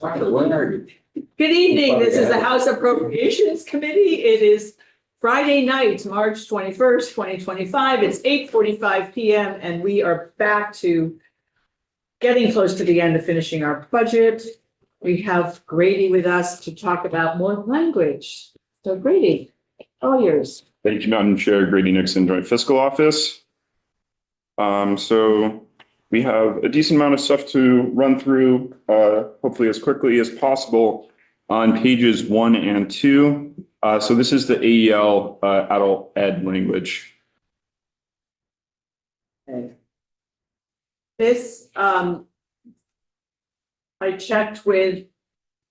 Good evening. This is the House Appropriations Committee. It is Friday night, March 21st, 2025. It's 8:45 p.m. and we are back to getting close to the end of finishing our budget. We have Grady with us to talk about more language. So Grady, all yours. Thank you, Madam Chair. Grady Nixon, Joint Fiscal Office. So we have a decent amount of stuff to run through, hopefully as quickly as possible on pages 1 and 2. So this is the AEL adult ed language. Okay. This, I checked with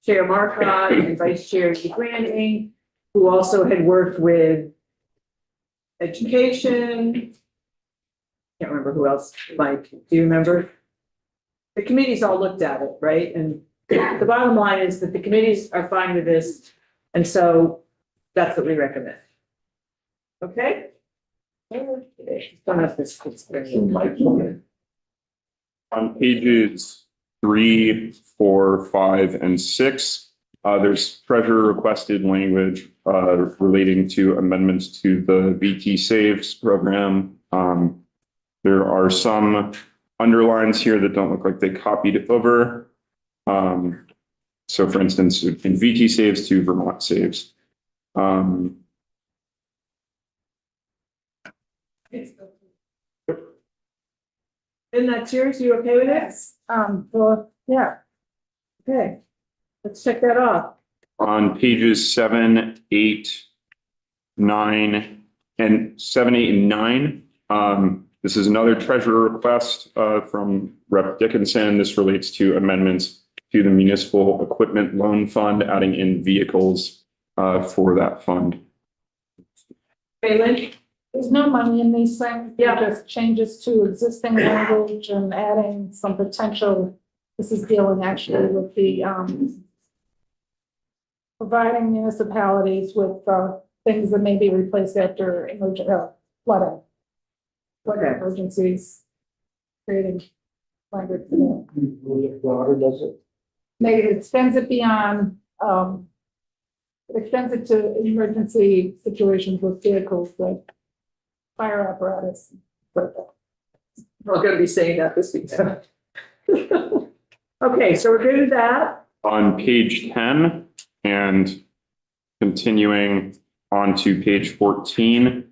Chair Marcotte and Vice Chair Granding, who also had worked with education. Can't remember who else, Mike, do you remember? The committees all looked at it, right? And the bottom line is that the committees are fine with this. And so that's what we recommend. Okay? Don't have this. On pages 3, 4, 5, and 6, there's treasurer requested language relating to amendments to the VT Saves program. There are some underlines here that don't look like they copied it over. So for instance, in VT Saves to Vermont Saves. Isn't that yours? You okay with it? Well, yeah. Okay, let's check that off. On pages 7, 8, 9, and 7, 8, and 9, this is another treasurer request from Rep. Dickinson. This relates to amendments to the municipal equipment loan fund, adding in vehicles for that fund. Kaylin? There's no money in these things. Yeah. They're just changes to existing language and adding some potential. This is dealing actually with the providing municipalities with things that may be replaced after flooding. Flood emergencies, creating language. Water does it? Maybe it extends it beyond, it extends it to emergency situations with vehicles like fire apparatus. We're going to be saying that this week. Okay, so we're good with that. On page 10 and continuing on to page 14,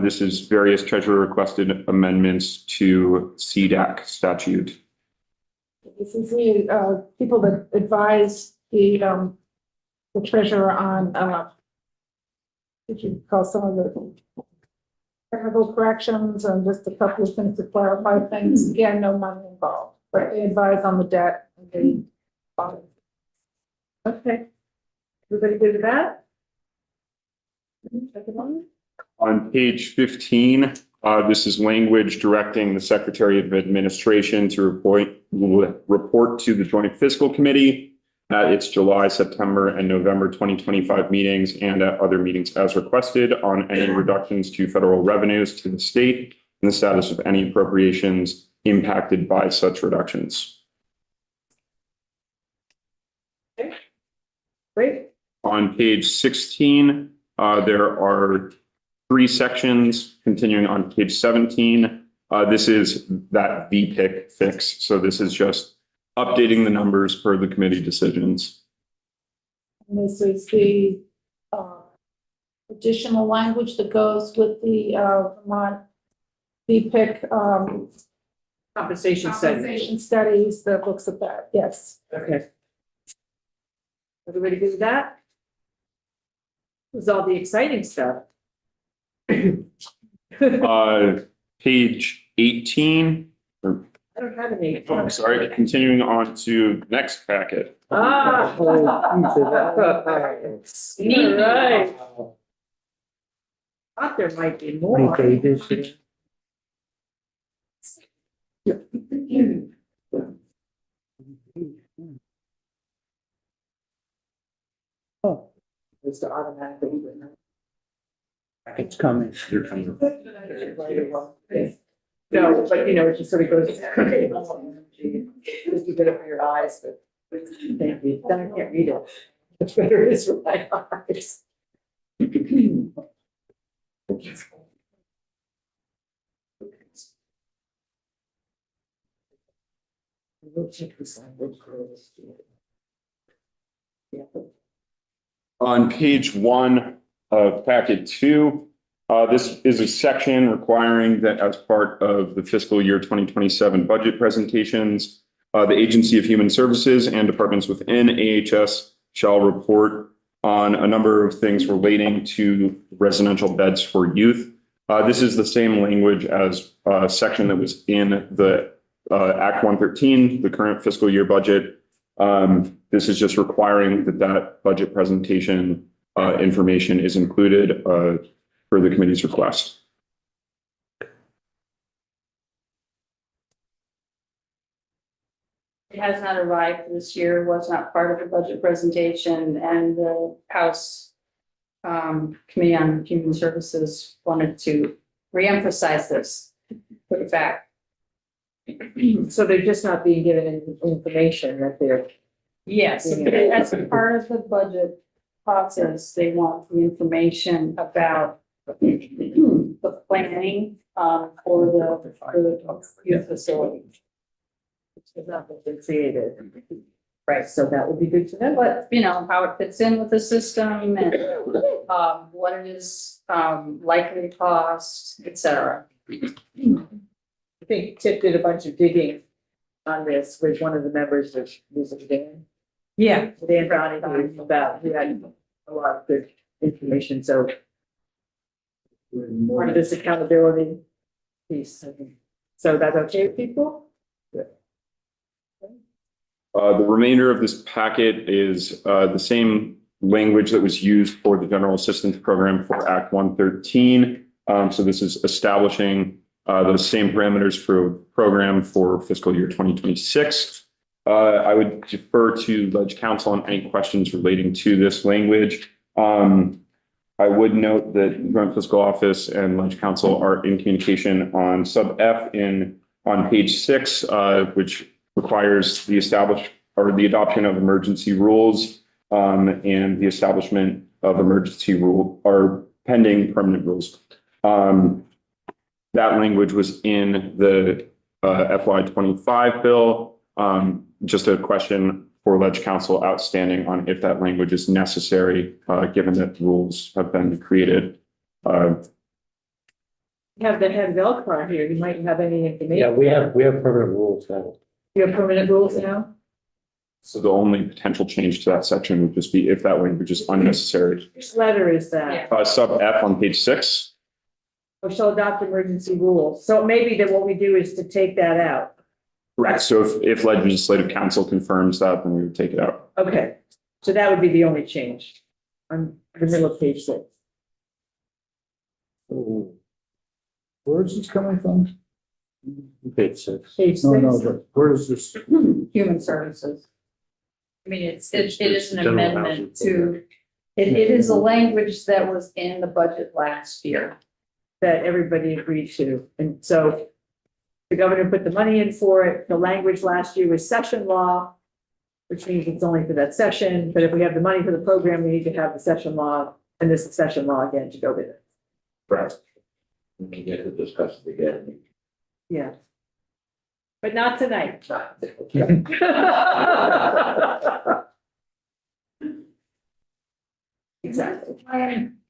this is various treasurer requested amendments to CDAC statute. This is the people that advise the treasurer on what you call some of the technical corrections and just a couple of things to clarify things. Again, no money involved, but they advise on the debt and the bond. Okay. Everybody good with that? Second one. On page 15, this is language directing the Secretary of Administration to report to the Joint Fiscal Committee at its July, September, and November 2025 meetings and at other meetings as requested on any reductions to federal revenues to the state and the status of any appropriations impacted by such reductions. Okay. Great. On page 16, there are 3 sections. Continuing on page 17, this is that VPIC fix. So this is just updating the numbers per the committee decisions. And this is the additional language that goes with the Vermont VPIC Compensation studies that looks at that. Yes. Okay. Everybody good with that? This is all the exciting stuff. Page 18. I don't have any. Oh, I'm sorry. Continuing on to the next packet. Ah. All right. Thought there might be more. Oh, It's the automatic. it's coming. No, but you know, it just sort of goes. Just a bit for your eyes, but Thank you. I can't read it. It's better is for my eyes. On page 1 of packet 2, this is a section requiring that as part of the fiscal year 2027 budget presentations, the Agency of Human Services and departments within AHS shall report on a number of things relating to residential beds for youth. This is the same language as a section that was in the Act 113, the current fiscal year budget. This is just requiring that budget presentation information is included for the committee's request. It has not arrived this year, was not part of the budget presentation, and the House Committee on Human Services wanted to reemphasize this, put it back. So they're just not being given information that they're. Yes, as a part of the budget process, they want the information about the planning for the youth facility. It's not been created. Right, So that would be good to know. but you know, how it fits in with the system and what it is likely to cost, et cetera. I think Tip did a bunch of digging on this with one of the members of Dan. Yeah. Dan Browning, who about, who had a lot of good information, so part of this accountability piece. So that's okay with people? The remainder of this packet is the same language that was used for the General Assistance Program for Act 113. So this is establishing those same parameters for program for fiscal year 2026. I would defer to Ledge Council on any questions relating to this language. I would note that Joint Fiscal Office and Ledge Council are in communication on sub F on page 6, which requires the adoption of emergency rules and the establishment of emergency rule or pending permanent rules. That language was in the FY25 bill. Just a question for Ledge Council outstanding on if that language is necessary, given that rules have been created. You have the head Velcro here, you might have any information. Yeah, we have permanent rules now. You have permanent rules now? So the only potential change to that section would just be if that language is unnecessary. Which letter is that? Sub F on page 6. Or shall adopt emergency rules. So maybe that what we do is to take that out. Correct. So if legislative council confirms that, then we would take it out. Okay, so that would be the only change on the middle of page 6. Where is this coming from? Page 6. Page 6. But where is this? Human Services. I mean, it is an General amendment housing to, it is a language that was in the budget last year. That everybody agreed to. And so the governor put the money in for it. The language last year was session law, which means it's only for that session. But if we have the money for the program, we need to have the session law and this is session law again to go with it. Right. We get to discuss it again. Yeah. But not tonight. Exactly.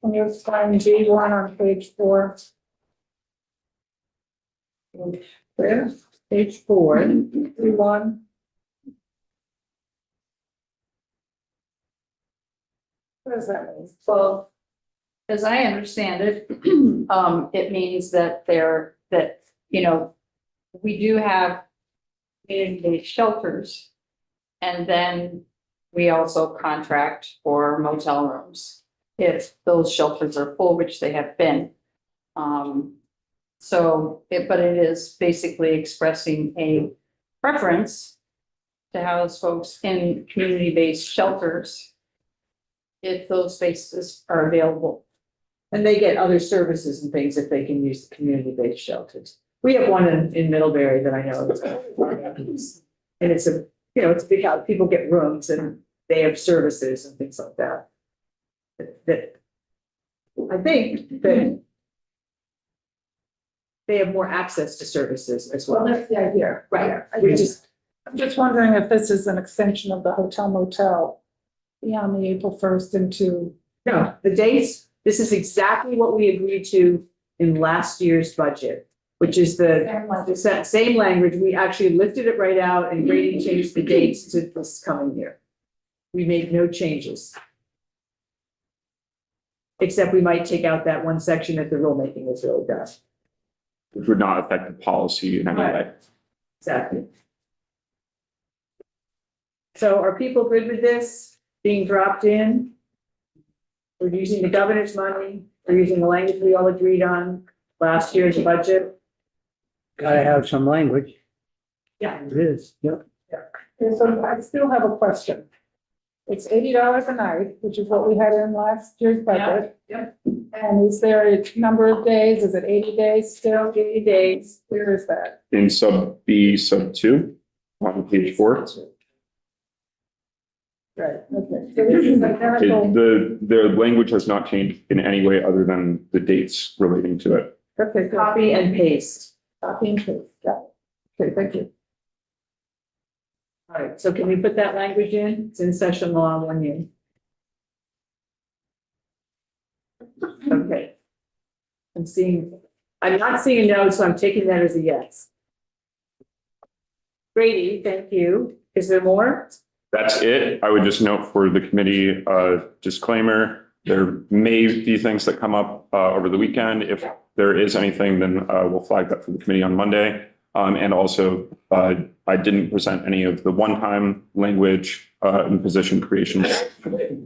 Can you find G1 on page 4? Where? Page 4. G1. What does that mean? Well, as I understand it, it means that we do have community-based shelters. And then we also contract for motel rooms if those shelters are full, which they have been. But it is basically expressing a preference to house folks in community-based shelters if those spaces are available. And they get other services and things if they can use the community-based shelters. We have one in Middlebury that I know. And it's you know, it's a big house, people get rooms and they have services and things like that. That I think that they have more access to services as Well, well. that's the idea. Right. Yeah, I We just- just, I'm just wondering if this is an extension of the hotel motel beyond the April 1st into, no, the dates, this is exactly what we agreed to in last year's budget, which is the same language. We actually lifted it right out and Grady changed the dates to this coming year. We made no changes. Except we might take out that one section that the rulemaking is really done. Which would not affect the policy in any way. Right. Exactly. So are people good with this being dropped in? We're using the governor's money, we're using the language we all agreed on last year's budget. Gotta have some language. Yeah. It is, yep. okay, so I still have a question. It's $80 a night, which is what we had in last year's budget. Yep. And is there a number of days? Is it 80 days still? 80 days. Where is that? In sub B, sub 2, on page 4. Right, okay. So this is identical. The language has not changed in any way other than the dates relating to it. Okay, good. Copy and paste. Copy and paste. Got it. Okay, thank you. All right, so can we put that language in? It's in session law 1 year. Okay. I'm not seeing a no, so I'm taking that as a yes. Grady, thank you. Is there more? That's it. I would just note for the committee, disclaimer, there may be things that come up over the weekend. If there is anything, then we'll flag that for the committee on Monday. And also, I didn't present any of the one-time language in position creations.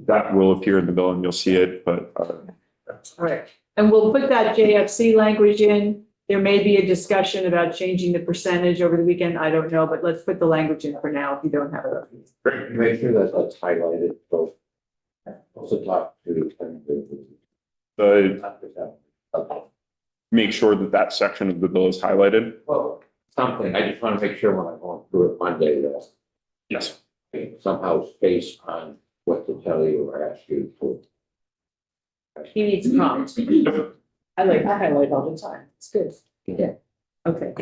That will appear in the bill and you'll see it, but All right, and we'll put that JFC language in. There may be a discussion about changing the percentage over the weekend. I don't know, but let's put the language in for now if you don't have it. great. Make sure that that's highlighted, so. Also talk to. Make sure that that section of the bill is highlighted. Well, something, I just want to make sure when I'm going through it Monday, that Yes. I somehow space on what to tell you or ask you to. He needs a prompt. I highlight all the time. It's good. Yeah. Okay.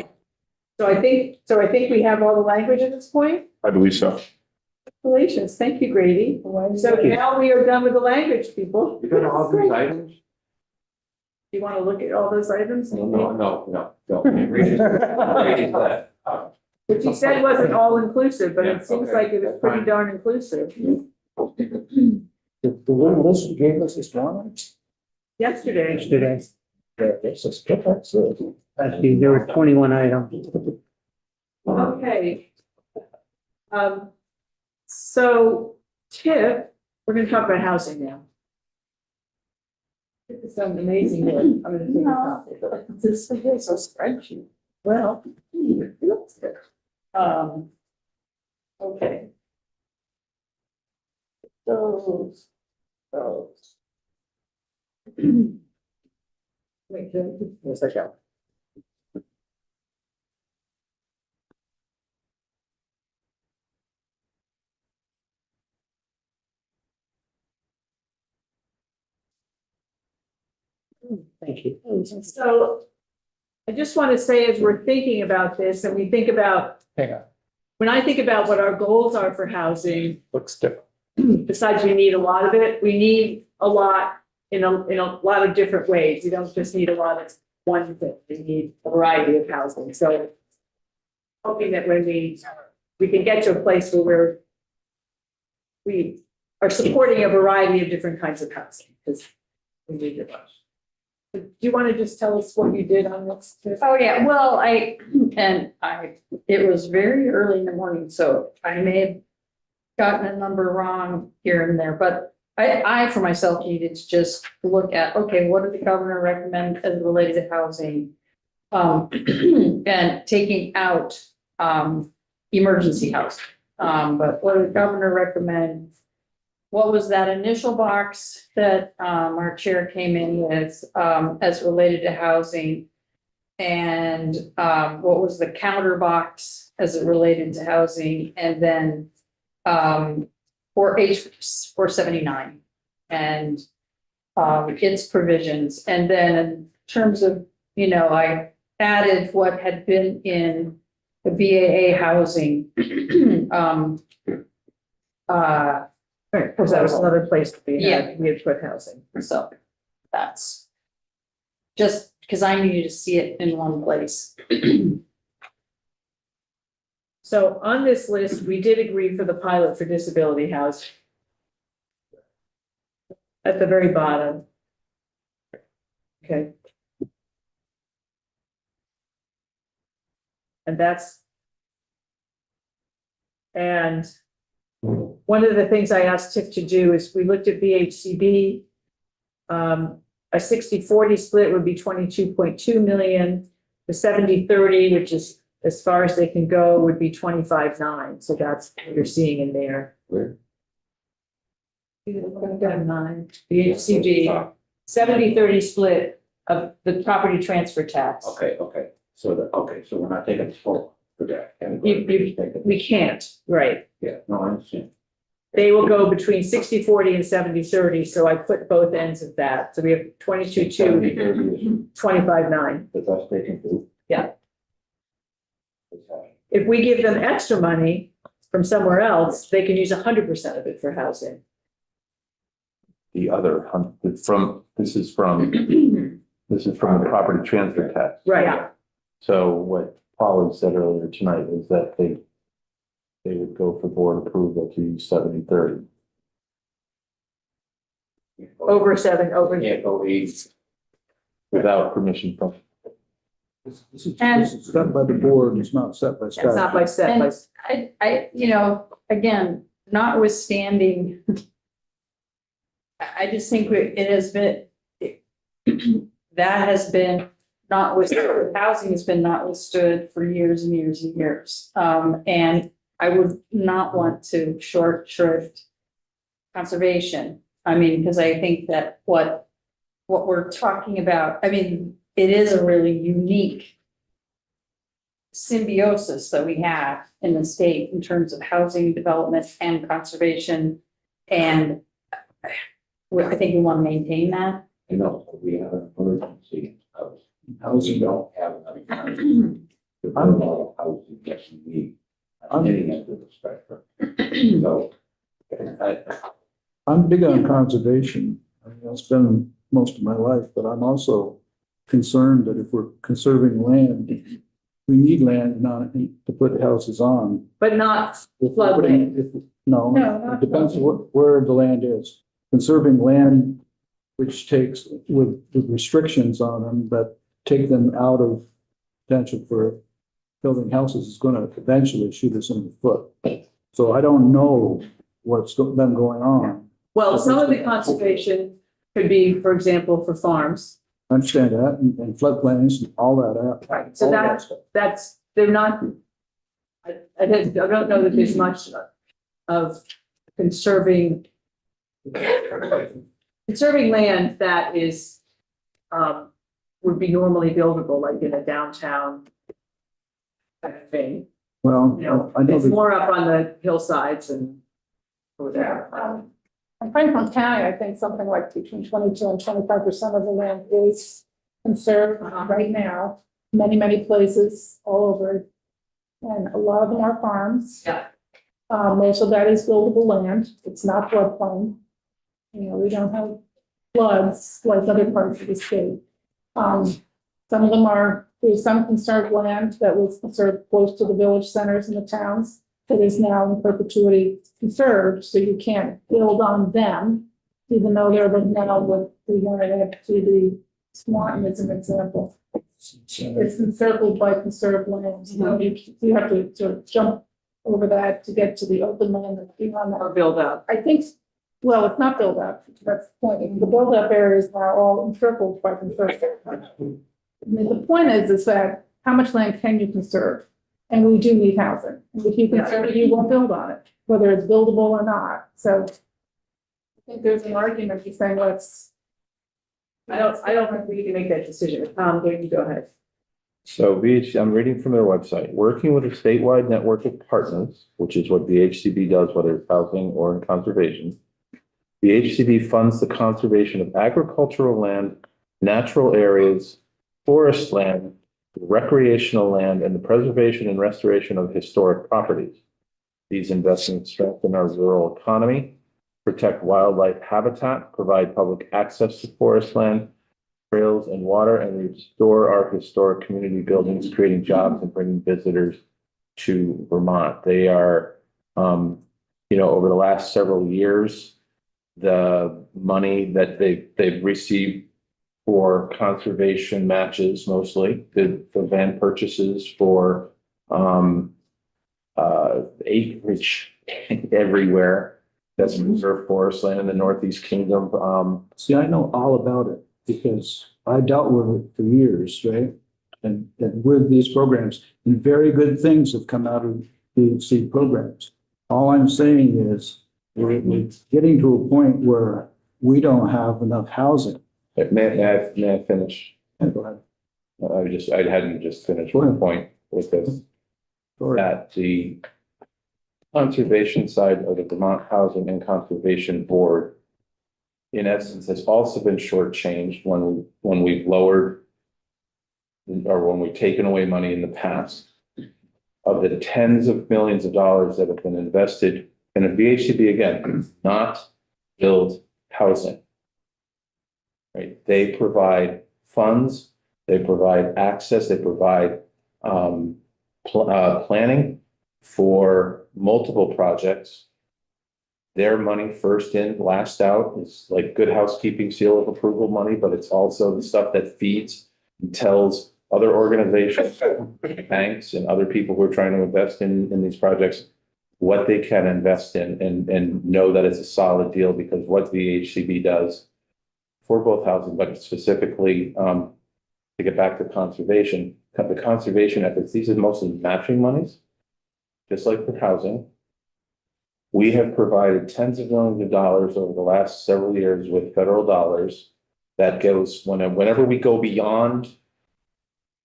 So I think we have all the language at this point. I believe so. Congratulations. Thank you, Grady. So now we are done with the language, people. You got all these items? You want to look at all those items? No. Read that. Which he said wasn't all inclusive, but it seems like it was pretty darn inclusive. The one list you gave us this morning? Yesterday. Yesterday, Yeah, that's a skip, that's it. I see there were 21 items. Okay. So Tiff, we're gonna talk about housing now. It's an amazing work. I'm gonna take a copy, but this is a spreadsheet. Well, it looks good. Okay. Those. Wait, where's that go? Thank you. So I just want to say, as we're thinking about this and we think about, Hang on, when I think about what our goals are for housing, looks different. besides we need a lot of it, we need a lot in a lot of different ways. We don't just need a lot of one thing. We need a variety of housing. So hoping that when we can get to a place where we are supporting a variety of different kinds of housing, because we need it. Do you want to just tell us what you did on this? Oh, yeah, well, it was very early in the morning, so I may have gotten a number wrong here and there, but I for myself needed to just look at, okay, what did the governor recommend as related to housing? And taking out, emergency housing. But what did the governor recommend? What was that initial box that, our chair came in with, as related to housing? and what was the counter box as it related to housing, and then for H479 and its provisions. And then in terms of, I added what had been in the BAA housing. Right, because that was another place that Yeah. we had put housing. So that's just because I needed to see it in one place. So on this list, we did agree for the pilot for disability housing. At the very bottom. Okay. And one of the things I asked Tiff to do is we looked at VHCB. A 60-40 split would be 22.2 million. The 70-30, which is as far as they can go, would be 25.9. So that's what you're seeing in there. Where? The HCG 70-30 split of the property transfer tax. Okay, so we're not taking the full for that. We can't, right? Yeah, no, I understand. They will go between 60-40 and 70-30. So I put both ends of that. So we have 22.2, 70-30 is 25.9. the best they can do. Yeah. If we give them extra money from somewhere else, they can use 100% of it for housing. The other, this is from the property transfer tax. Right. So what Paula said earlier tonight is that they would go for board approval to use 70-30. Over 7, over. Can't go 80. Without permission from. This is set by the board, it's not set by It's not by set, by. I, again, notwithstanding. I just think it has been, that has been notwithstood, housing has been notwithstood for years and years and years. And I would not want to short shrift conservation. I mean, because I think that what we're talking about, I mean, it is a really unique symbiosis that we have in the state in terms of housing development and conservation. And I think we want to maintain that. You know, we have an emergency housing. We don't have enough time to build all the housing that we need. On any end of the spectrum. So, I'm big on conservation. I mean, that's been most of my life, but I'm also concerned that if we're conserving land, we need land not to put houses on. But not If- floodplain. No, it depends on where the land is. Conserving land, which takes with restrictions on them that take them out of potential for building houses is going to eventually shoot us in the foot. So I don't know what's been going on. Well, some of the conservation could be, for example, for farms. I understand that and floodplains and all that. Right. So all that stuff. they're not, I don't know that there's much of conserving land that is, would be normally buildable, like in a downtown kind of thing. Well, You know, I know it's that more up on the hillsides and over there. In Franklin County, I think something like between 22 and 25% of the land is conserved right now. Many places all over. And a lot of them are farms. Yeah. Most of that is buildable land. It's not floodplain. We don't have floods like other parts of the state. Some of them there's some conserved land that was conserved close to the village centers in the towns that is now in perpetuity conserved, so you can't build on them, even though they're now with the unit to the Swanton as an example. It's encircled by conserved land, so you have to sort of jump over that to get to the open land that's beyond Or that. build up. I think, well, it's not built up, that's the point. The build up areas are all encircled by conserved. I mean, the point is that how much land can you conserve? And we do need housing. And if you conserve it, you won't build on it, whether it's buildable or not. So I think there's an argument to saying let's. I don't think we can make that decision. There you go ahead. So I'm reading from their website, working with a statewide network of partners, which is what VHCB does, whether it's housing or in conservation. VHCB funds the conservation of agricultural land, natural areas, forest land, recreational land, and the preservation and restoration of historic properties. These investments strengthen our rural economy, protect wildlife habitat, provide public access to forest land, trails and water, and restore our historic community buildings, creating jobs and bringing visitors to Vermont. They are, over the last several years, the money that they've received for conservation matches, mostly the van purchases for acreage everywhere. That's reserved forest land in the Northeast Kingdom. See, I know all about it because I dealt with it for years, right? And with these programs, and very good things have come out of the programs. All I'm saying is we're getting to a point where we don't have enough housing. May I finish? Go ahead. I hadn't just finished Go one ahead. point with this. Go ahead. That the conservation side of the Vermont Housing and Conservation Board, in essence, has also been shortchanged when we've lowered or when we've taken away money in the past. Of the tens of millions of dollars that have been invested in a VHCB, again, not build housing. Right? They provide funds, they provide access, they provide planning for multiple projects. Their money first in, last out is like good housekeeping seal of approval money, but it's also the stuff that feeds and tells other organizations, banks and other people who are trying to invest in these projects what they can invest in and know that it's a solid deal, because what the HCB does for both housing, but specifically to get back to conservation, the conservation efforts, these are mostly matching monies, just like for housing. We have provided tens of millions of dollars over the last several years with federal dollars that goes whenever we go beyond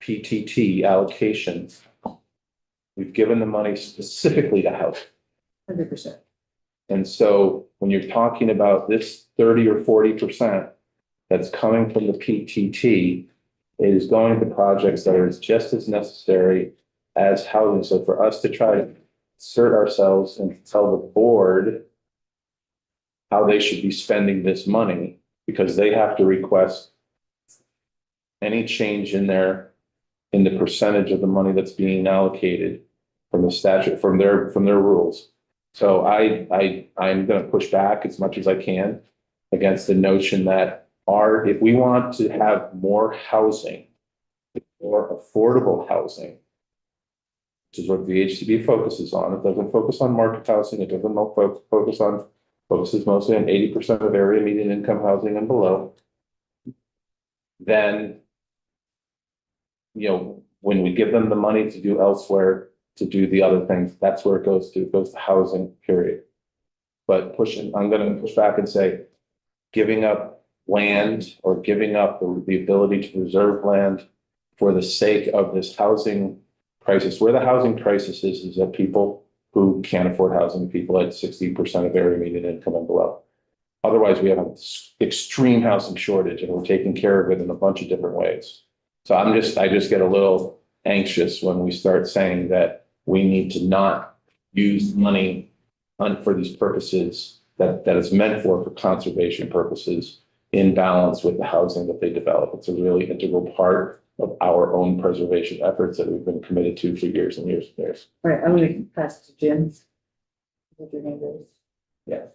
PTT allocations. We've given the money specifically to housing. 100%. And so when you're talking about this 30 or 40% that's coming from the PTT, it is going to projects that are just as necessary as housing. So for us to try to assert ourselves and tell the board how they should be spending this money, because they have to request any change in the percentage of the money that's being allocated from the statute, from their rules. So I'm going to push back as much as I can against the notion that if we want to have more housing, more affordable housing, which is what VHCB focuses on. It doesn't focus on market housing. It doesn't focuses mostly on 80% of area median income housing and below. Then, when we give them the money to do elsewhere, to do the other things, that's where it goes to. It goes to housing, period. But I'm going to push back and say, giving up land or giving up the ability to preserve land for the sake of this housing crisis, where the housing crisis is that people who can't afford housing, people at 60% of area median income and below. Otherwise, we have an extreme housing shortage and we're taking care of it in a bunch of different ways. So I just get a little anxious when we start saying that we need to not use money for these purposes that is meant for conservation purposes in balance with the housing that they develop. It's a really integral part of our own preservation efforts that we've been committed to for years and years and years. All right, I'm going to pass to Jim. What your name is. Yeah.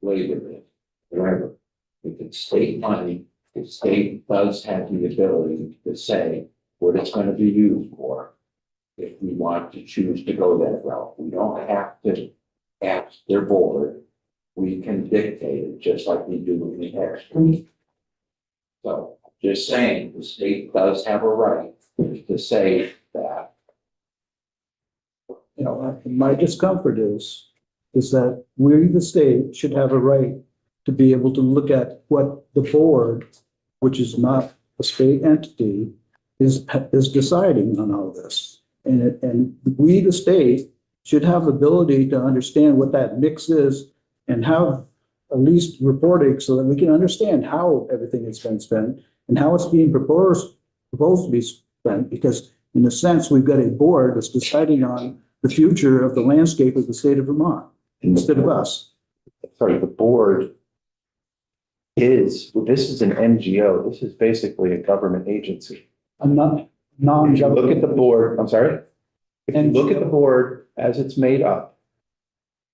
Wait a minute, remember, if it's state money, the state does have the ability to say what it's going to be used for. If we want to choose to go that route, we don't have to ask their board. We can dictate it just like we do in the tax. So just saying, the state does have a right to say that. My discomfort is that we, the state, should have a right to be able to look at what the board, which is not a state entity, is deciding on all this. And we, the state, should have the ability to understand what that mix is and have at least reporting so that we can understand how everything has been spent and how it's being proposed to be spent, because in a sense, we've got a board that's deciding on the future of the landscape of the state of Vermont instead of us. Sorry, the board this is an NGO. This is basically a government agency. I'm not If you non-government. look at the board, I'm sorry? If you look at the board as it's made up,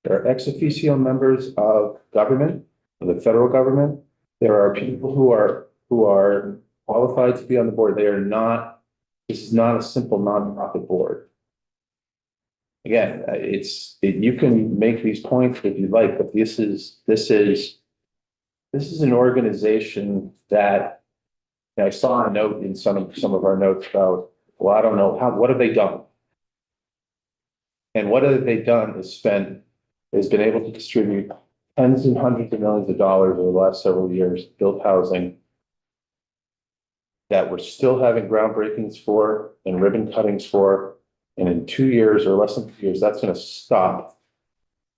there are ex officio members of government, of the federal government. There are people who are qualified to be on the board. This is not a simple nonprofit board. Again, you can make these points if you like, but this is an organization that, I saw a note in some of our notes about, well, I don't know what have they done? And what have they done is been able to distribute tens and hundreds of millions of dollars over the last several years, build housing that we're still having groundbreakings for and ribbon cuttings for. And in 2 years or less than 2 years, that's going to stop,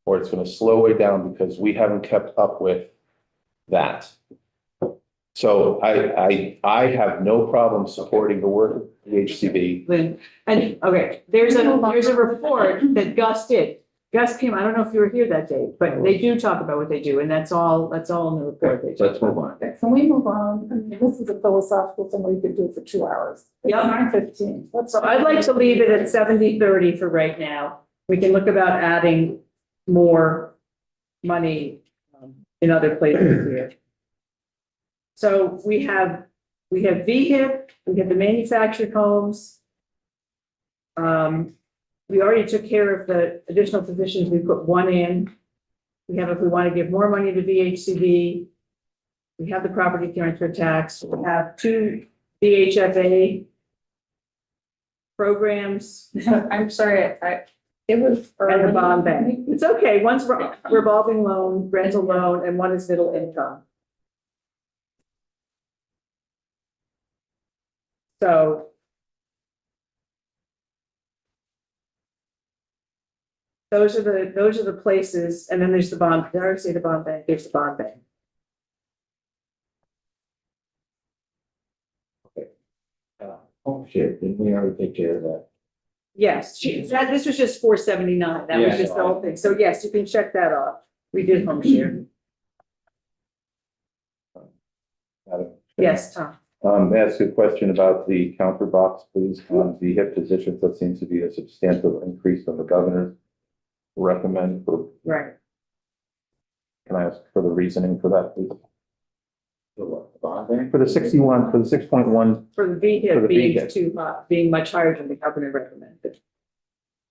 or it's going to slow way down because we haven't kept up with that. So I have no problem supporting the work of the HCB. Lynn, and, okay, there's a report that Gus did. Gus came, I don't know if you were here that day, but they do talk about what they do, and that's all in the report. they Let's talk move on. Okay, can we move on? I mean, this is a philosophical thing we could do for 2 hours. It's Yeah. 9:15. Let's. So I'd like to leave it at 70-30 for right now. We can look about adding more money in other places here. So we have VHIP, we have the manufactured homes. We already took care of the additional positions. We put one in. We have, if we want to give more money to VHCB, we have the property transfer tax. We have 2 VHFA programs. I'm sorry, it was. And the bond bank. It's okay. One's revolving loan, rental loan, and one is middle income. So. Those are the places, and then there's the bond, did I already say the bond bank? There's the bond bank. Oh, shit, didn't we already take care of that? Yes, this was just 479. That was Yeah. just the whole thing. So yes, you can check that off. We did home share. Yes, Tom. May I ask you a question about the counter box, please, on the HIP positions? That seems to be a substantial increase on the governor's recommend. Right. Can I ask for the reasoning for that, please? The what, bond bank? For the 61, for the 6.1, For the For VHIP the being VHIP. too high, being much higher than the governor recommended.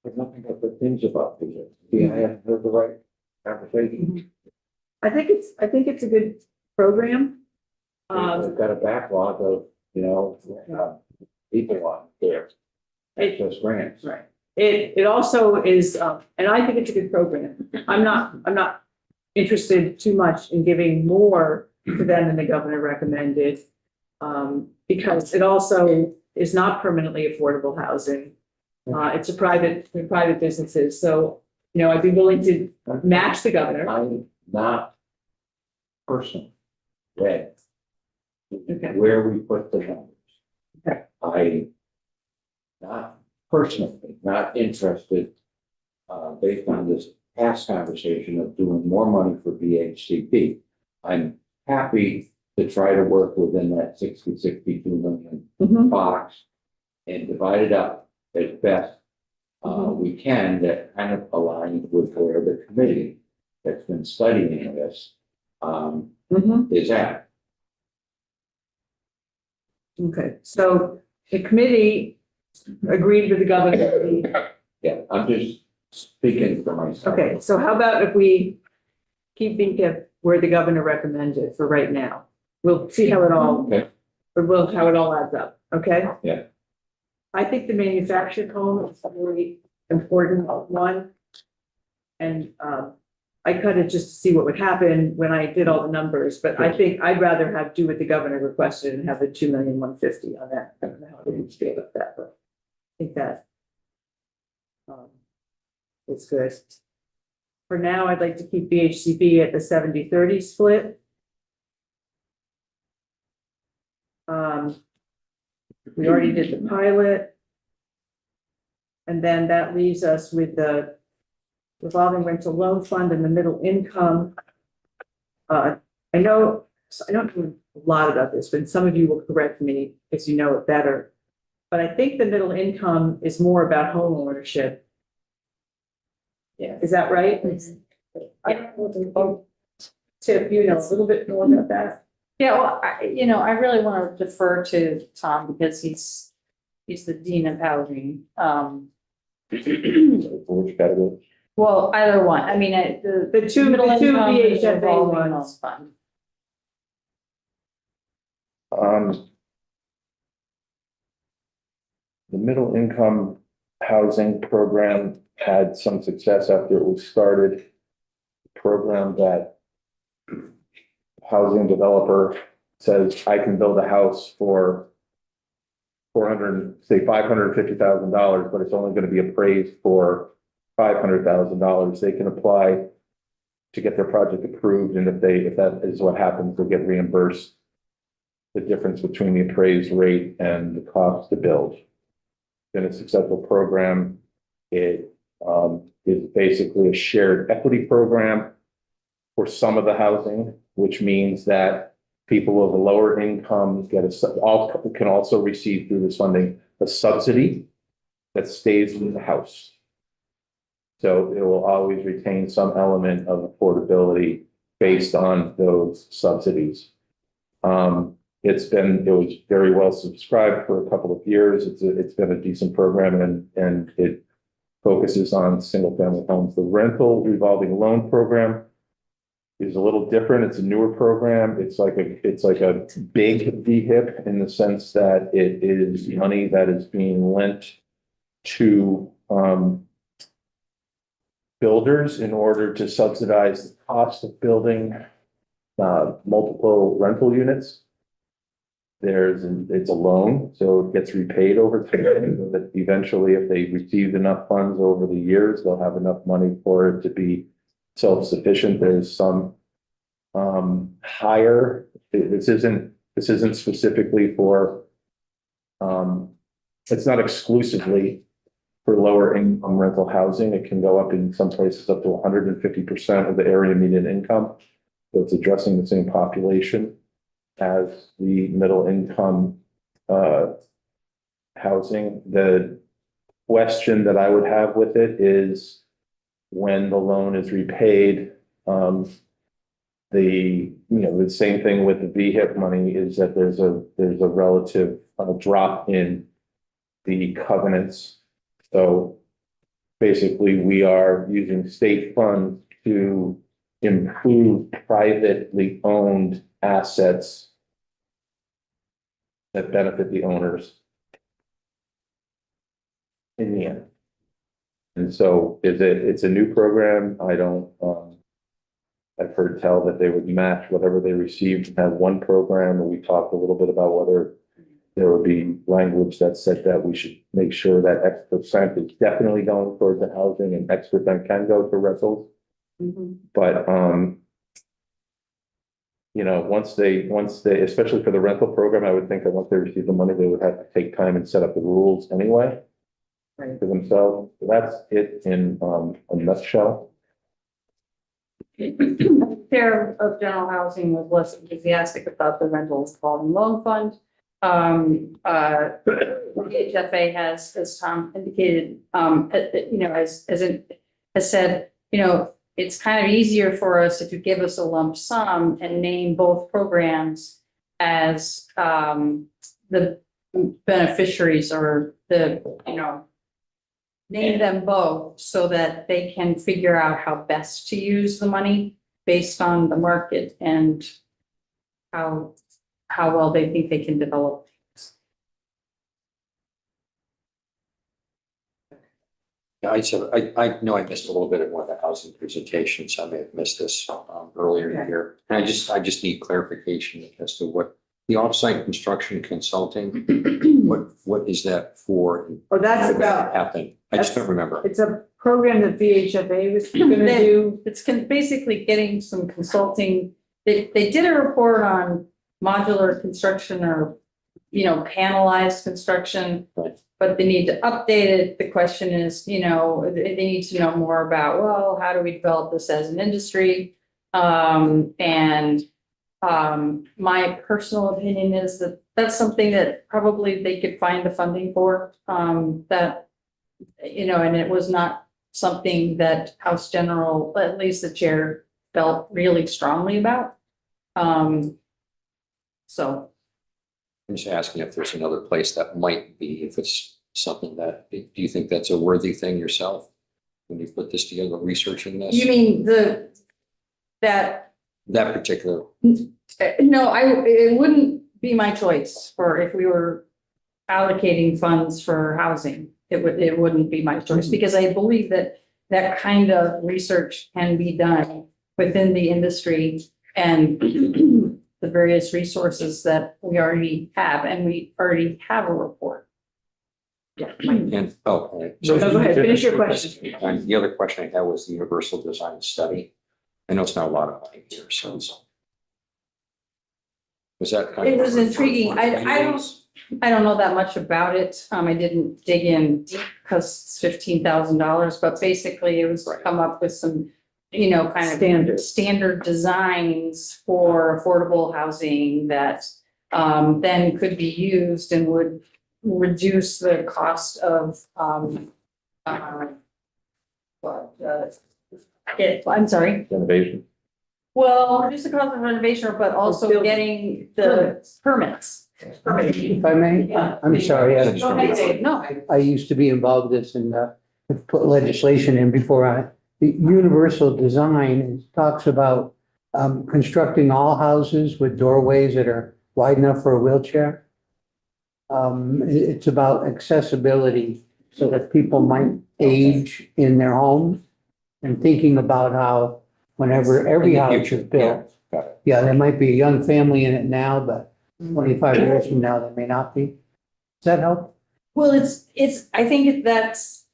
There's nothing but good things about these. Yeah, I haven't heard the right conversation. I think it's a good program. We've got a backlog of, people on there. Access grants. Right. It also is, and I think it's a good program. I'm not interested too much in giving more to them than the governor recommended. Because it also is not permanently affordable housing. It's a private businesses. So, I'd be willing to match the governor. I'm not personally read Okay. where we put the numbers. Okay. I not personally, not interested, based on this past conversation of doing more money for BHCP. I'm happy to try to work within that 62 million Mhm. box and divide it up as best we can, that kind of aligns with where the committee that's been studying this Mhm. is at. Okay, so the committee agreed with the governor. Yeah, I'm just speaking for myself. Okay, so how about if we keep VHIP where the governor recommended for right now? We'll see how it all, Okay. how it all adds up, okay? Yeah. I think the manufactured home is a really important one. And I cut it just to see what would happen when I did all the numbers, but I think I'd rather do what the governor requested and have the 2,150,000 on that. I don't know how they feel about that, but I think that it's good. For now, I'd like to keep BHCB at the 70-30 split. We already did the pilot. And then that leaves us with the revolving rental loan fund and the middle income. I know, I don't know a lot about this, but some of you will correct me because you know it better. But I think the middle income is more about home ownership. Yeah. Is that right? I don't know what Tip, you know a little bit more about that. Yeah, well, I really want to defer to Tom because he's the dean of housing. Which category? Well, either one. I mean, The two middle income and the VHFA revolving ones. loan fund. The middle income housing program had some success after it was started. Program that housing developer says, I can build a house for $550,000, but it's only going to be appraised for $500,000. They can apply to get their project approved, and if that is what happens, they'll get reimbursed the difference between the appraised rate and the cost to build. Been a successful program. It is basically a shared equity program for some of the housing, which means that people of a lower income can also receive through this funding a subsidy that stays in the house. So it will always retain some element of affordability based on those subsidies. It was very well subscribed for a couple of years. It's been a decent program and it focuses on single family homes. The rental revolving loan program is a little different. It's a newer program. It's like a big VHIP in the sense that it is money that is being lent to builders in order to subsidize the cost of building multiple rental units. It's a loan, so it gets repaid over time, but eventually if they receive enough funds over the years, they'll have enough money for it to be self-sufficient. There's some higher, this isn't specifically for, it's not exclusively for lower income rental housing. It can go up in some places up to 150% of the area median income. So it's addressing the same population as the middle income housing. The question that I would have with it is when the loan is repaid, the same thing with the VHIP money is that there's a relative drop in the covenants. So basically we are using state funds to improve privately owned assets that benefit the owners in the end. And so it's a new program. I've heard tell that they would match whatever they received and have one program, and we talked a little bit about whether there would be language that said that we should make sure that X% is definitely going towards the housing and X% can go to rentals. But once they, especially for the rental program, I would think that once they receive the money, they would have to take time and set up the rules anyway for themselves. So that's it in a nutshell. Chair of General Housing was less enthusiastic about the rental revolving loan fund. HFA has, as Tom indicated, has said, it's kind of easier for us if you give us a lump sum and name both programs as the beneficiaries or name them both so that they can figure out how best to use the money based on the market and how well they think they can develop things. Yeah, I know I missed a little bit of one of the housing presentations. I may have missed this earlier in the year. And I just need clarification as to what the offsite construction consulting, what is that for? Oh, that's How did that about, happen? I just don't remember. it's a program that VHFA was gonna do. It's basically getting some consulting. They did a report on modular construction or, panelized construction. Right. But they need to update it. The question is, they need to know more about, well, how do we develop this as an industry? My personal opinion is that that's something that probably they could find the funding for, and it was not something that House General, at least the chair, felt really strongly about. So. I'm just asking if there's another place that might be, if it's something that, do you think that's a worthy thing yourself? When you put this together, researching this? You mean that That particular, no, it wouldn't be my choice for if we were allocating funds for housing. It wouldn't be my choice because I believe that that kind of research can be done within the industry and the various resources that we already have, and we already have a report. Yeah. and, So go ahead, finish your question. And the other question I had was the universal design study. I know it's not a lot of money here, so it's. Was that? It was intriguing. I don't know that much about it. I didn't dig in deep because it's $15,000, but basically it was come up with some, kind of standard designs for affordable housing that then could be used and would reduce the cost of I'm sorry. Renovation. Well, reduce the cost of renovation, but also building. getting the permits. If I may, I'm sorry, Go ahead, Dave. No. I used to be involved in this and put legislation in before the universal design talks about constructing all houses with doorways that are wide enough for a wheelchair. It's about accessibility so that people might age in their homes and thinking about how whenever every house is built, yeah, there might be a young family in it now, but 25 years from now, there may not be. Does that help? Well, I think that's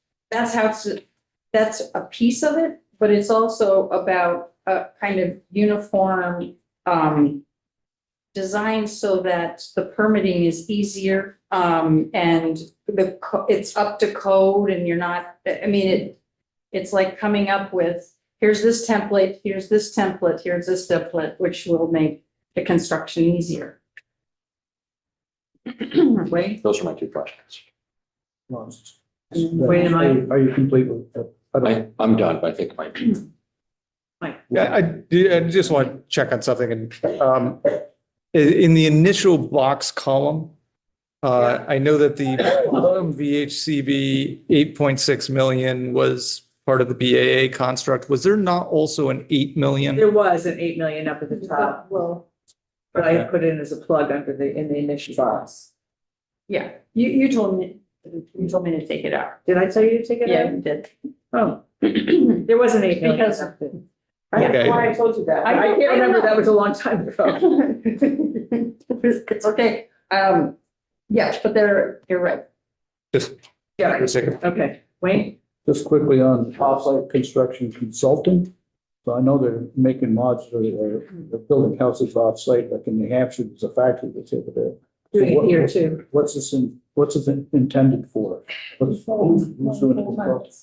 a piece of it, but it's also about a kind of uniform design so that the permitting is easier, and it's up to code and you're not, it's like coming up with, here's this template, here's this template, here's this template, which will make the construction easier. Wait. Those are my two questions. Wait a minute. Are you complete with that? I'm done, but I think my. Yeah, I just want to check on something and in the initial box column, I know that the bottom VHCB 8.6 million was part of the BAA construct. Was there not also an 8 million? There was an 8 million up at the top. Well, but I put it in as a plug in the initial box. Yeah, you told me to take it out. Did I tell you to take it Yeah, out? you did. Oh, there was an 8 million. Because- up there. Okay. I told you that. I can't remember, that was a long time ago. It's okay. Yes, but you're right. Just Yeah, for a second. okay, Wayne? Just quickly on offsite construction consulting. So I know they're making modular, or they're building houses offsite, like in New Hampshire, there's a factory that's over there. Doing it here too. What's this intended for? Who's doing it?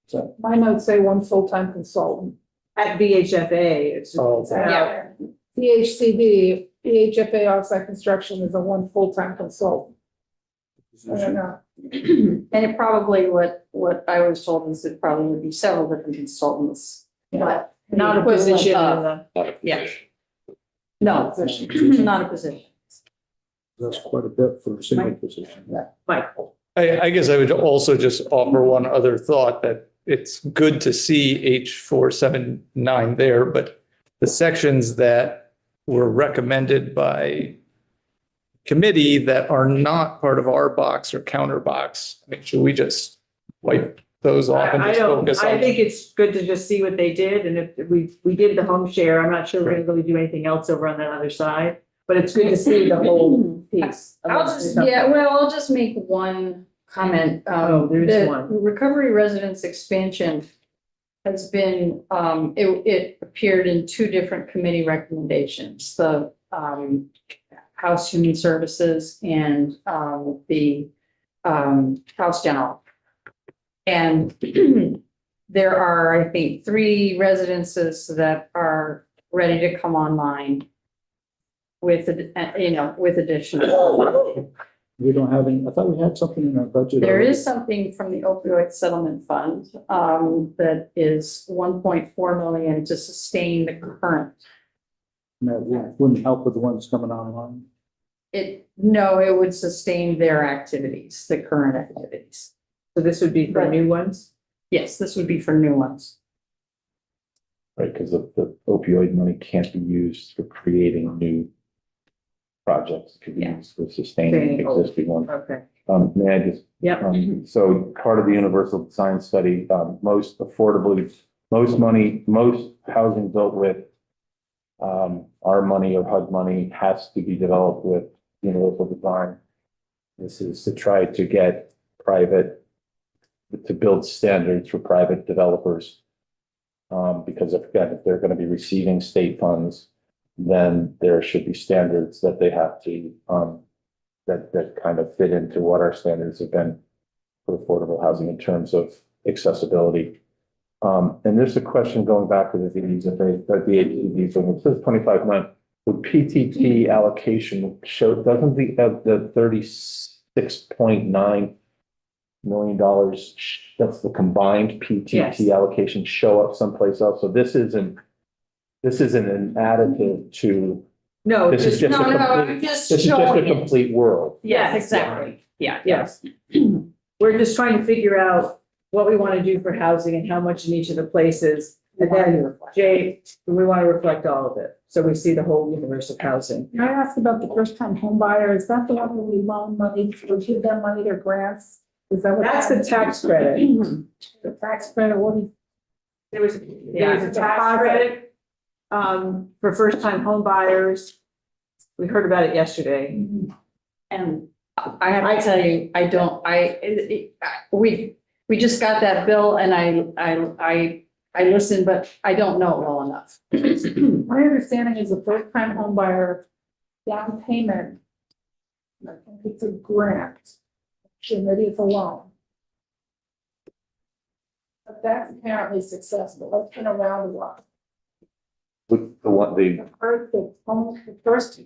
So, My notes say one full-time consultant. At VHFA, it's Oh, okay. out. VHCD, VHFA offsite construction is a one full-time consultant. I don't know. And it probably, what I was told is it probably would be several different consultants, but Not a the equivalent position in of- the. Not a Yeah. position. No, not a position. That's quite a bit for a single position. Michael. I guess I would also just offer one other thought that it's good to see H479 there, but the sections that were recommended by committee that are not part of our box or counter box, should we just wipe those off and I just don't, focus I on. think it's good to just see what they did, and if we did the home share, I'm not sure we're gonna really do anything else over on that other side. But it's good to see the whole piece. I'll just, yeah, well, I'll just make one comment. Oh, there's The one. recovery residence expansion has been, it appeared in two different committee recommendations, the House Human Services and the House General. And there are, I think, 3 residences that are ready to come online with, with additional. We don't have any, I thought we had something in our budget. There already. is something from the opioid settlement fund that is 1.4 million to sustain the current. And that wouldn't help with the ones coming online. No, it would sustain their activities, the current activities. So this would be for new ones? Yes, this would be for new ones. Right, because the opioid money can't be used for creating new projects. It could be Yeah. used for sustaining Sustaining existing ones. Okay. May I just Yep. So part of the universal design study, most housing built with our money or HUD money has to be developed with universal design. This is to try to get to build standards for private developers. Because if they're going to be receiving state funds, then there should be standards that they have to, that kind of fit into what our standards have been for affordable housing in terms of accessibility. And there's a question going back to the VHCD, so it says 25 the PTT allocation doesn't the $36.9 million, that's the combined PTT Yes. allocation show up someplace else. So this isn't an additive to, No, this is just a I'm complete, just this is just a showing it. complete world. Yes, exactly. Yeah. yes. We're just trying to figure out what we want to do for housing and how much in each of the places. And then, Jay, we want to reflect all of it, so we see the whole universe of housing. Can I ask about the first time home buyer? Is that the one where we loan money, or give them money, their grants? Is that what? That's the tax credit. The tax credit, what do you? There was a tax credit, for first-time home buyers. We heard about it yesterday. And I have to tell you, we just got that bill and I listened, but I don't know it well enough. My understanding is a first-time home buyer down payment. I think it's a grant. Sure, maybe it's a loan. But that's apparently successful. That's been around a while. With the First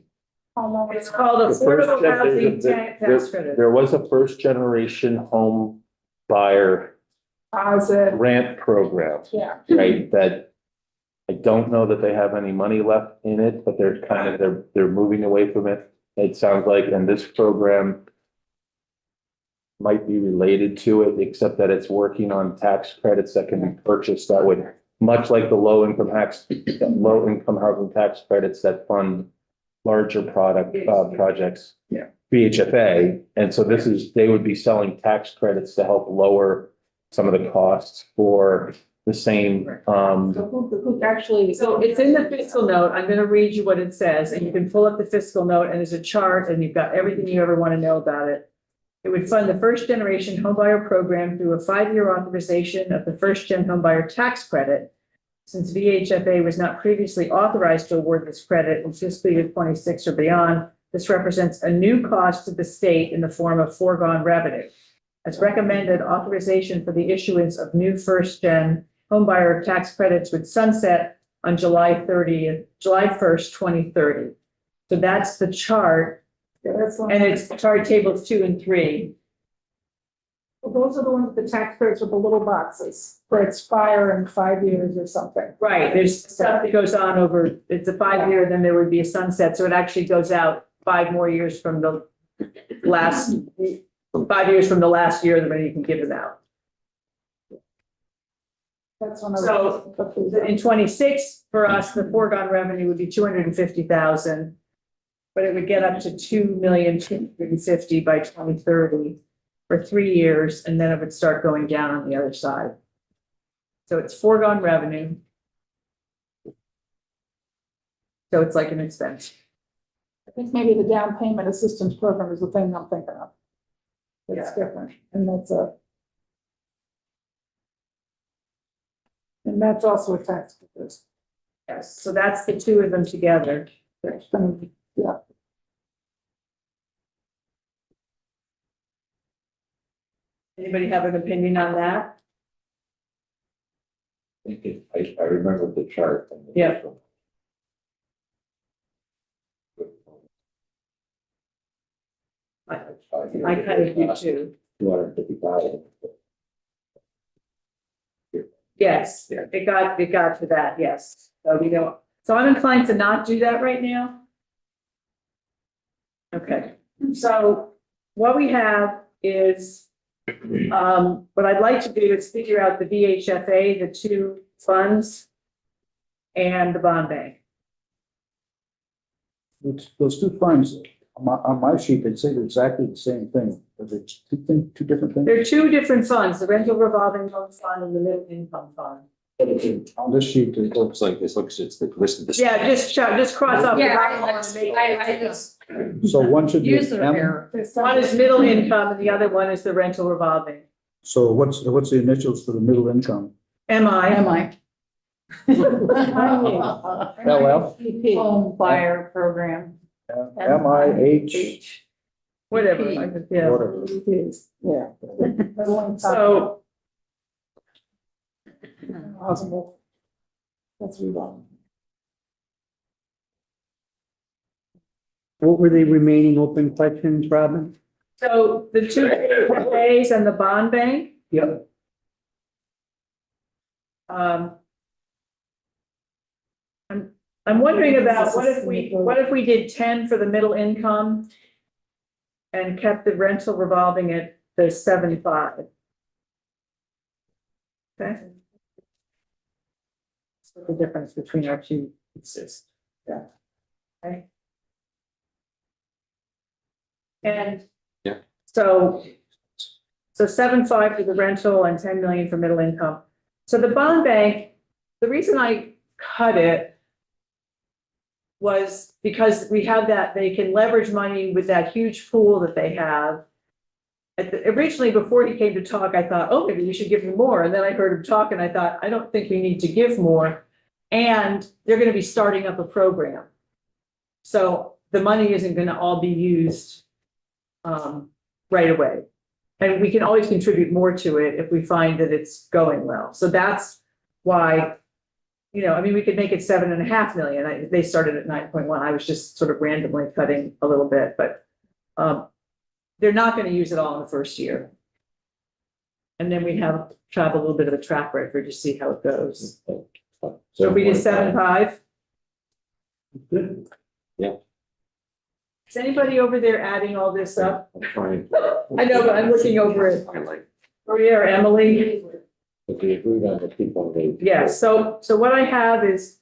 homeowner. It's called The first affordable gen- housing there- tax credit. there was a first generation home buyer Deposit, grant program, yeah. right? That I don't know that they have any money left in it, but they're moving away from it. It sounds like, and this program might be related to it, except that it's working on tax credits that can be purchased that would, much like the low income housing tax credits that fund larger projects. Yeah. VHFA, and so they would be selling tax credits to help lower some of the costs for the same, So who actually? So it's in the fiscal note. I'm gonna read you what it says, and you can pull up the fiscal note, and there's a chart, and you've got everything you ever want to know about it. It would fund the first generation homebuyer program through a 5-year authorization of the first gen homebuyer tax credit. Since VHFA was not previously authorized to award this credit in fiscal year 26 or beyond, this represents a new cost to the state in the form of foregone revenue. As recommended, authorization for the issuance of new first gen homebuyer tax credits would sunset on July 1st, 2030. So that's the chart, and it's chart tables 2 and 3. Well, those are the ones with the tax credits with the little boxes that expire in 5 years or something. Right, there's stuff that goes on over, it's a 5-year, then there would be a sunset, so it actually goes out 5 more years from the last, 5 years from the last year that you can give it out. That's one of So, the. In 26, for us, the foregone revenue would be 250,000. But it would get up to 2,250,000 by 2030. for 3 years, and then it would start going down on the other side. So it's foregone revenue. So it's like an expense. I think maybe the down payment assistance program is the thing I'm thinking of. It's different, and that's also a tax because Yes, so that's the two of them together. there's gonna be, yeah. Anybody have an opinion on that? I remember the chart. from the Yeah. first one. I kind of do too. 255. Yes, it got to that, yes. So we don't, so I'm inclined to not do that right now. Okay, so what we have is, what I'd like to do is figure out the VHFA, the two funds, and the bond bank. Those two funds, on my sheet, they say exactly the same thing. Are they two different things? There are two different funds, the rental revolving loan fund and the middle income fund. On this sheet, It looks like, it's the list of the. Yeah, just cross off. the Yeah, bottom one and make it- I just so one should be use an the M. error. One is middle income and the other one is the rental revolving. So what's the initials for the middle income? MI. LF? Home buyer program. MIH, Whatever, yeah. whatever. Yeah. So, Possible. That's wrong. What were the remaining open questions, Robin? so the two VHFAs and the bond bank, Yep. I'm wondering about what if we did 10 for the middle income and kept the rental revolving at the 75? Okay. What's the difference between our two pieces? Yeah. Okay. And. Yeah. So 7.5 for the rental and 10 million for middle income. So the bond bank, the reason I cut it was because we have that, they can leverage money with that huge pool that they have. Originally, before he came to talk, I thought, oh, maybe we should give him more. And then I heard him talk and I thought, I don't think we need to give more. And they're going to be starting up a program. So the money isn't going to all be used right away. And we can always contribute more to it if we find that it's going well. So that's why, you know, I mean, we could make it 7.5 million. They started at 9.1. I was just sort of randomly cutting a little bit, but they're not going to use it all in the first year. And then we have a little bit of a track record to see how it goes. So we did 7.5. Good. Is anybody over there adding all this up? I'm trying. I know, but I'm looking over it. I like. Maria or Emily? If we agreed on the people they. Yeah, so what I have is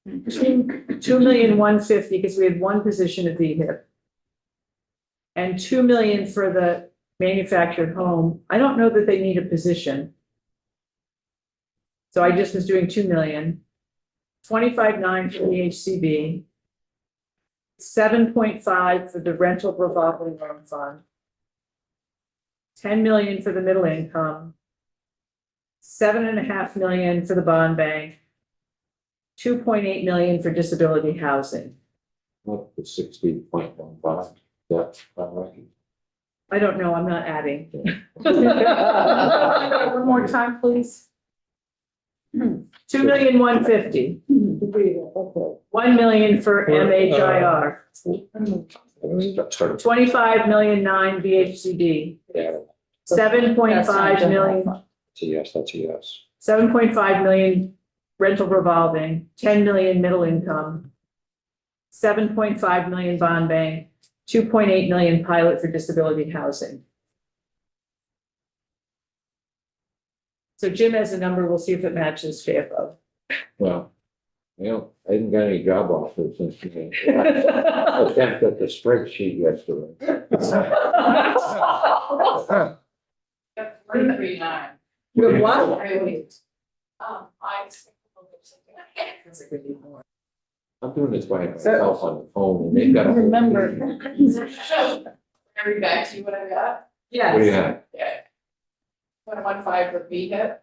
2,150,000 because we had one position at VHIP. And 2 million for the manufactured home. I don't know that they need a position. So I just was doing 2 million. 25.9 for the HCB. 7.5 for the rental revolving loan fund. 10 million for the middle income. 7.5 million for the bond bank. 2.8 million for disability housing. Up to 60.15. Yeah. I don't know, I'm not adding. One more time, please. 2,150,000. 1 million for MHIR. 25,000,009 VHCD. Yeah, 7.5 million, that's a yes, that's a yes. 7.5 million rental revolving, 10 million middle income. 7.5 million bond bank, 2.8 million pilot for disability housing. So Jim has a number, we'll see if it matches JFO. Well, I didn't get any job offers since I attempt at the spreadsheet yesterday. $339. You have what? I'm doing this by myself on the phone and they've got. Remember. Every back to you what I got. What do you Yes. have? Yeah. 115 for VHIP,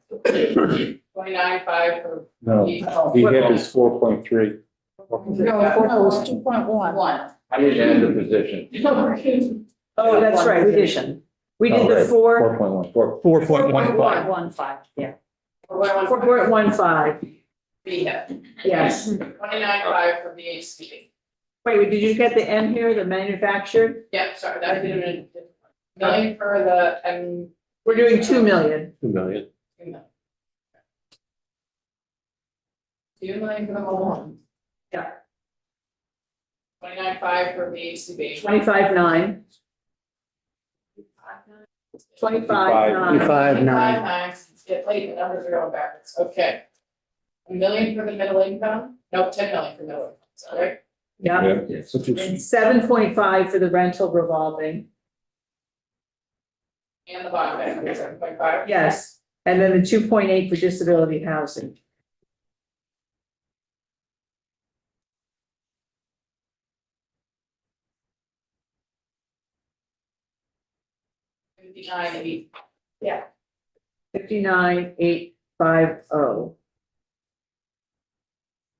29.5 for. No, the hip is 4.3. No, it's 2.1. One. I didn't add the position. Oh, that's right, we did. We did the 4.1. 4.15. 4.15, yeah. 4.15, VHIP, yes. 29.5 for VHCB. Wait, did you get the M here, the manufactured? Yeah, sorry, that did it. Million for the, We're doing 2 million. 2 million. 2 million for the mobile. Yeah. 29.5 for VHCB. 25.9. 25.9. 25.9. It's get late, the numbers are going backwards, okay. $1 million for the middle income, no, 10 million for middle income, sorry. Yeah, and 7.5 for the rental revolving, And the bond bank, 7.5. yes. And then the 2.8 for disability housing. Yeah. 59,850.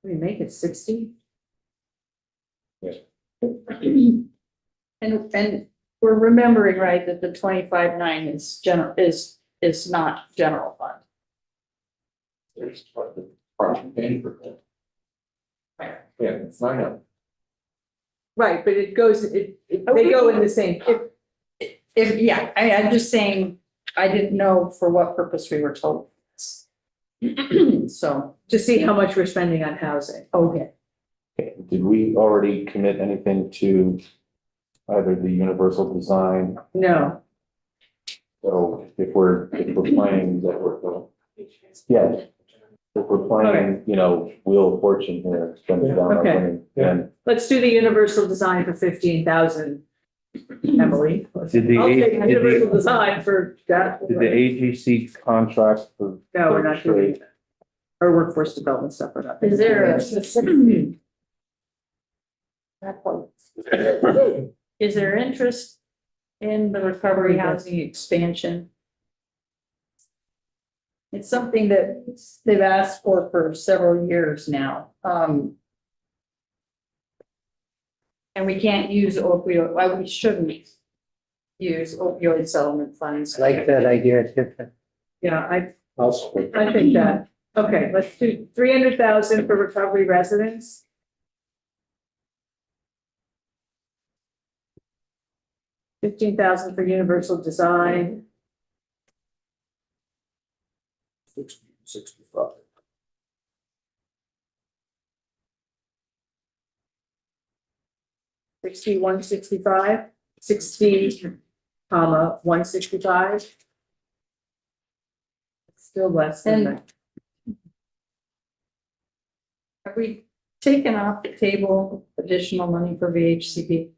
We make it 60? And we're remembering, right, that the 25.9 is is not general fund. There's what the project paying for that. Yeah, it's not enough. Right, but it goes, they go in the same. Yeah, I'm just saying, I didn't know for what purpose we were told. So, To see how much we're spending on housing. okay. Okay, did we already commit anything to either the universal design? No, So if we're planning that we're going, yeah. If we're planning, you know, Wheel of Fortune here, spend it down our Okay. money, then let's do the universal design for 15,000. Emily. Did the I'll take did the- universal design for that. did the AGC contract for? No, we're not doing that. Or workforce development stuff, we're not. Is there a, is there interest in the recovery housing expansion? It's something that they've asked for several years now. And we can't use opioid, well, we shouldn't use opioid settlement funds. Like that idea, Tiffany. Yeah, I Also, think that, okay, let's do 300,000 for recovery residents. $15,000 for universal design, 65. $61.65, 60, comma, 165. Still less than And- that. Have we taken off the table additional money for VHCP?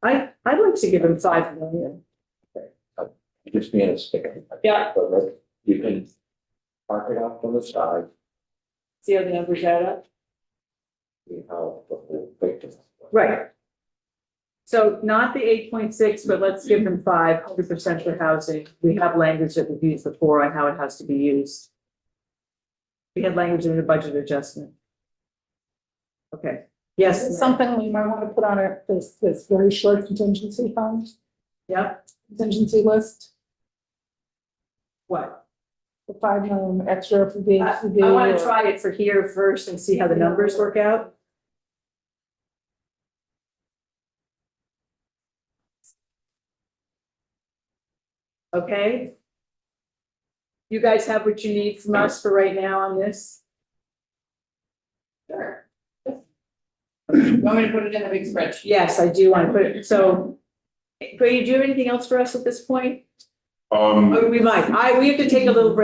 I'd like to give him 5 million. just being a sticker. Yeah. But you can park it off on the side, See how the numbers add up? see how the whole picture. Right. So not the 8.6, but let's give them 100% for housing. We have language that we've used before on how it has to be used. We had language in the budget adjustment. Okay, yes. Is it something we might want to put on this very short contingency fund, Yep, contingency list, what? the 5 million extra for the I want to try it for here first and see how the numbers work out. Okay. You guys have what you need from us for right now on this? Sure. You want me to put it in the big spreadsheet? Yes, I do want to put it, so. Brady, do you have anything else for us at this point? Um. We might, we have to take a little break.